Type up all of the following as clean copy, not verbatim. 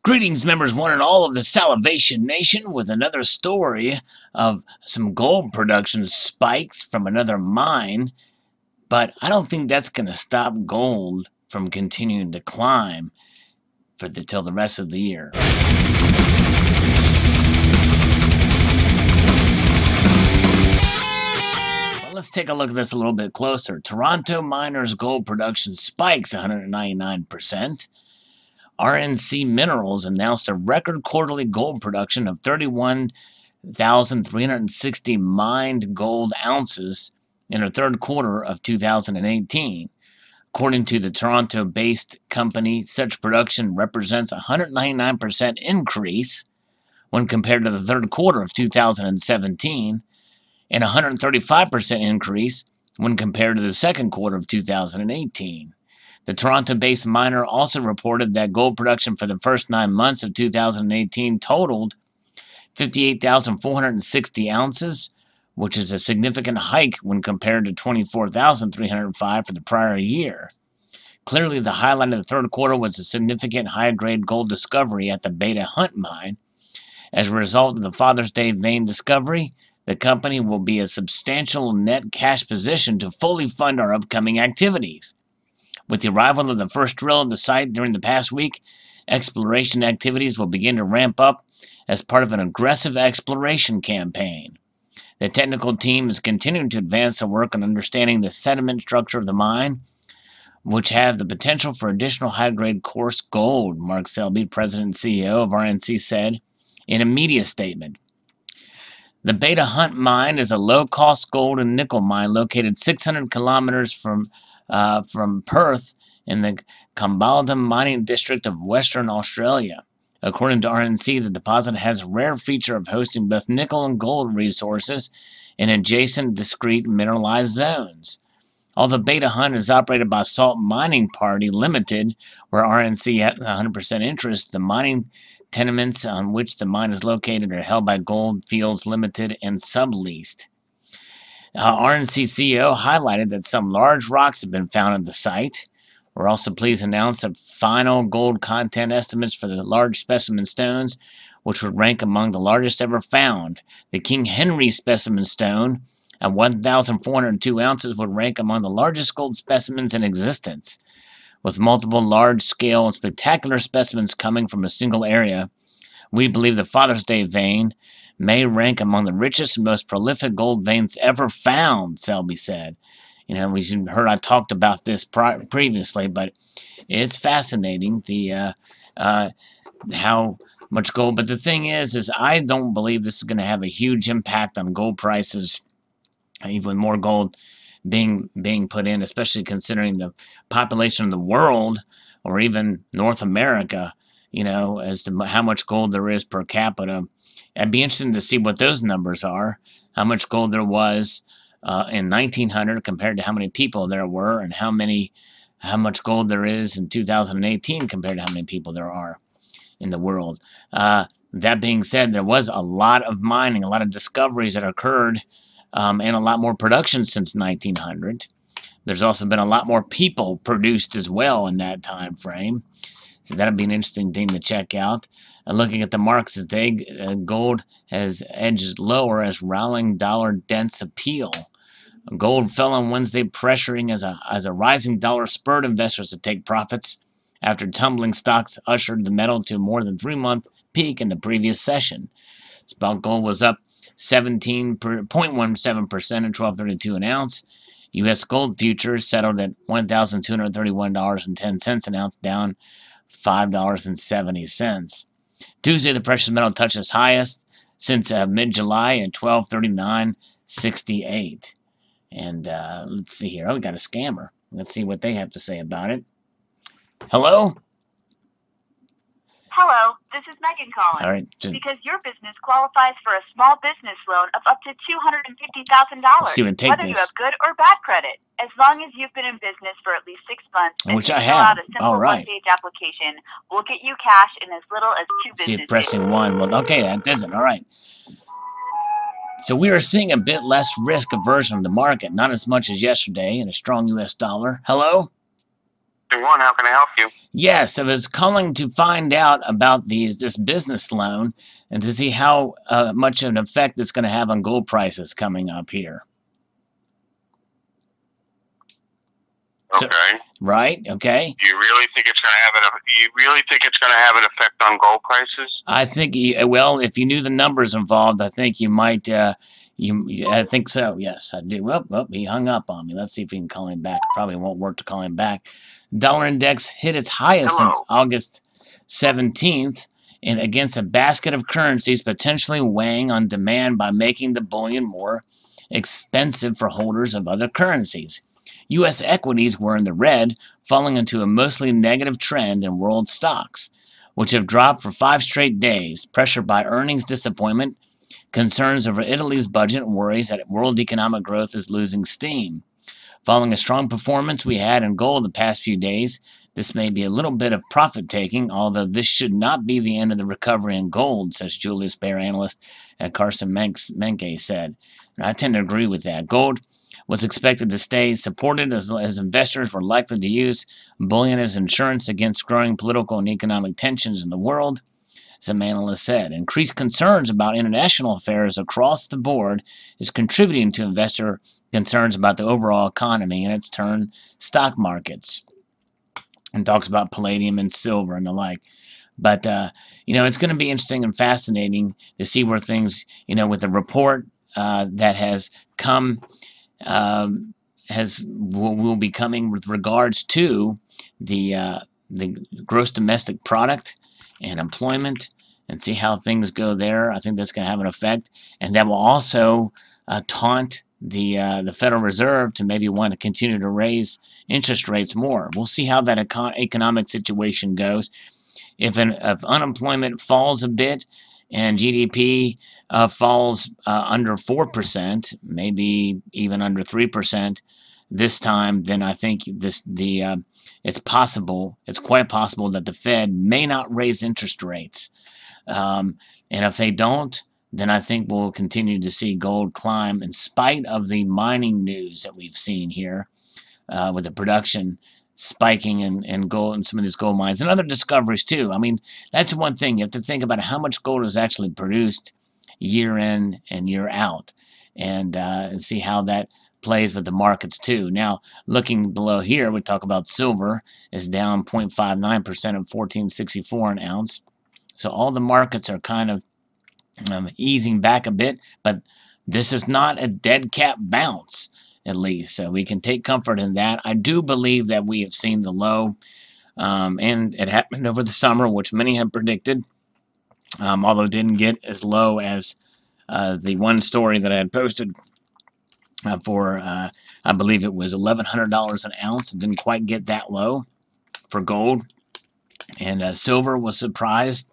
Greetings, members one and all of the Salivation Nation, with another story of some gold production spikes from another mine. But I don't think that's going to stop gold from continuing to climb till the rest of the year. Well, let's take a look at this a little bit closer. Toronto miners' gold production spikes 199%. RNC Minerals announced a record quarterly gold production of 31,360 mined gold ounces in the third quarter of 2018. According to the Toronto-based company, such production represents a 199% increase when compared to the third quarter of 2017 and a 135% increase when compared to the second quarter of 2018. The Toronto-based miner also reported that gold production for the first 9 months of 2018 totaled 58,460 ounces, which is a significant hike when compared to 24,305 for the prior year. Clearly, the highlight of the third quarter was a significant high-grade gold discovery at the Beta Hunt mine. As a result of the Father's Day vein discovery, the company will be a substantial net cash position to fully fund our upcoming activities. With the arrival of the first drill at the site during the past week, exploration activities will begin to ramp up as part of an aggressive exploration campaign. The technical team is continuing to advance their work on understanding the sediment structure of the mine, which have the potential for additional high-grade coarse gold, Mark Selby, President and CEO of RNC, said in a media statement. The Beta Hunt mine is a low-cost gold and nickel mine located 600 kilometers from Perth in the Kambalda mining district of Western Australia. According to RNC, the deposit has a rare feature of hosting both nickel and gold resources in adjacent discrete mineralized zones. Although Beta Hunt is operated by Salt Mining Party Limited, where RNC has 100% interest, the mining tenements on which the mine is located are held by Gold Fields Limited and subleased. RNC CEO highlighted that some large rocks have been found at the site. We're also pleased to announce that final gold content estimates for the large specimen stones, which would rank among the largest ever found. The King Henry specimen stone at 1,402 ounces would rank among the largest gold specimens in existence. With multiple large-scale and spectacular specimens coming from a single area, we believe the Father's Day vein may rank among the richest and most prolific gold veins ever found, Selby said. You know, we heard I talked about this previously, but it's fascinating how much gold. But the thing is I don't believe this is going to have a huge impact on gold prices, even more gold being put in, especially considering the population of the world or even North America, you know, as to how much gold there is per capita. It'd be interesting to see what those numbers are, how much gold there was in 1900 compared to how many people there were, and how much gold there is in 2018 compared to how many people there are in the world. That being said, there was a lot of mining, a lot of discoveries that occurred, and a lot more production since 1900. There's also been a lot more people produced as well in that time frame. So that'll be an interesting thing to check out. Looking at the markets today, gold has edged lower as rallying dollar dents appeal. Gold fell on Wednesday, pressuring as a rising dollar spurred investors to take profits after tumbling stocks ushered the metal to a more than 3-month peak in the previous session. Spot gold was up 17.17% at $12.32 an ounce. U.S. gold futures settled at $1,231.10 an ounce, down $5.70. Tuesday, the precious metal touched its highest since mid-July at $1239.68. And let's see here. Oh, we got a scammer. Let's see what they have to say about it. Hello? Hello, this is Megan calling. All right. Because your business qualifies for a small business loan of up to $250,000. Let's see what take whether this. You have good or bad credit, as long as you've been in business for at least 6 months, Which and I fill have. out a simple All right. one-page application, we'll get you cash in as little as 2 business See if pressing 1. Well, okay, that doesn't. All right. So we are seeing a bit less risk aversion of the market, not as much as yesterday, and a strong U.S. dollar. Hello? One, how can I help you? Yes, I was calling to find out about this business loan and to see how much of an effect it's going to have on gold prices coming up here. Okay. Right? Okay. You really think it's going to have an effect on gold prices? I think, well, if you knew the numbers involved, I think you might. I think so. Yes, I do. Well, he hung up on me. Let's see if we can call him back. Probably won't work to call him back. Dollar index hit its highest since August 17th, and against a basket of currencies potentially weighing on demand by making the bullion more expensive for holders of other currencies. U.S. equities were in the red, falling into a mostly negative trend in world stocks, which have dropped for 5 straight days, pressured by earnings disappointment, concerns over Italy's budget, and worries that world economic growth is losing steam. Following a strong performance we had in gold the past few days, this may be a little bit of profit taking, although this should not be the end of the recovery in gold, says Julius Baer analyst at Carson Menke said. And I tend to agree with that. Gold was expected to stay supported as investors were likely to use bullion as insurance against growing political and economic tensions in the world, some analysts said. Increased concerns about international affairs across the board is contributing to investor concerns about the overall economy and its turn stock markets. And talks about palladium and silver and the like. But, it's going to be interesting and fascinating to see where things, with the report that has come will be coming with regards to the gross domestic product and employment, and see how things go there. I think that's going to have an effect, and that will also taunt the Federal Reserve to maybe want to continue to raise interest rates more. We'll see how that economic situation goes. If unemployment falls a bit and GDP falls under 4%, maybe even under 3% this time, then I think it's quite possible that the Fed may not raise interest rates. And if they don't, then I think we'll continue to see gold climb in spite of the mining news that we've seen here with the production spiking in gold and some of these gold mines and other discoveries too. I mean, that's one thing. You have to think about how much gold is actually produced year in and year out, and see how that plays with the markets too. Now, looking below here, we talk about silver is down 0.59% at $14.64 an ounce. So all the markets are kind of easing back a bit, but this is not a dead cat bounce, at least. So we can take comfort in that. I do believe that we have seen the low, and it happened over the summer, which many had predicted, although it didn't get as low as the one story that I had posted for, I believe it was $1,100 an ounce. It didn't quite get that low for gold. And silver was surprised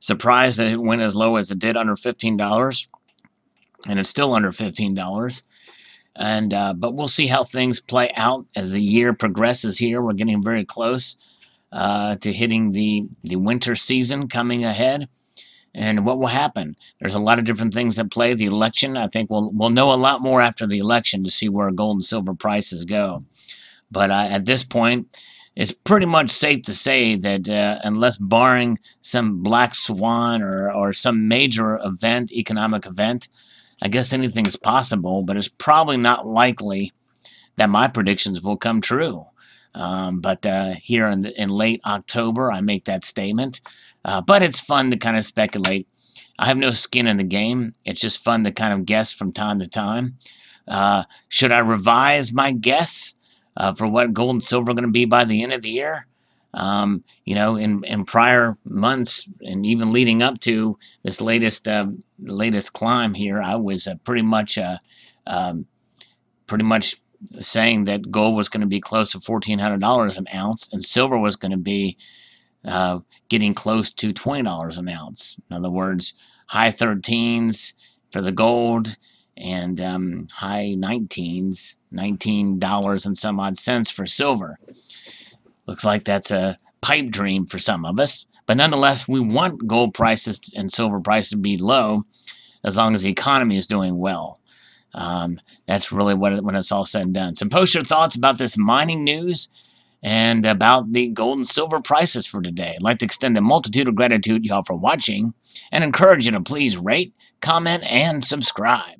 that it went as low as it did, under $15, and it's still under $15. And but we'll see how things play out as the year progresses here. We're getting very close to hitting the winter season coming ahead. And what will happen? There's a lot of different things at play. The election, I think we'll know a lot more after the election to see where gold and silver prices go. But at this point, it's pretty much safe to say that unless barring some black swan or some major event, economic event, I guess anything's possible, but it's probably not likely that my predictions will come true. But here in late October, I make that statement. But it's fun to kind of speculate. I have no skin in the game. It's just fun to kind of guess from time to time. Should I revise my guess for what gold and silver are going to be by the end of the year? In prior months and even leading up to this latest climb here, I was pretty much saying that gold was going to be close to $1,400 an ounce, and silver was going to be getting close to $20 an ounce. In other words, high 13s for the gold and high 19s, $19 and some odd cents for silver. Looks like that's a pipe dream for some of us. But nonetheless, we want gold prices and silver prices to be low as long as the economy is doing well. That's really when it's all said and done. So post your thoughts about this mining news and about the gold and silver prices for today. I'd like to extend a multitude of gratitude to y'all for watching and encourage you to please rate, comment, and subscribe.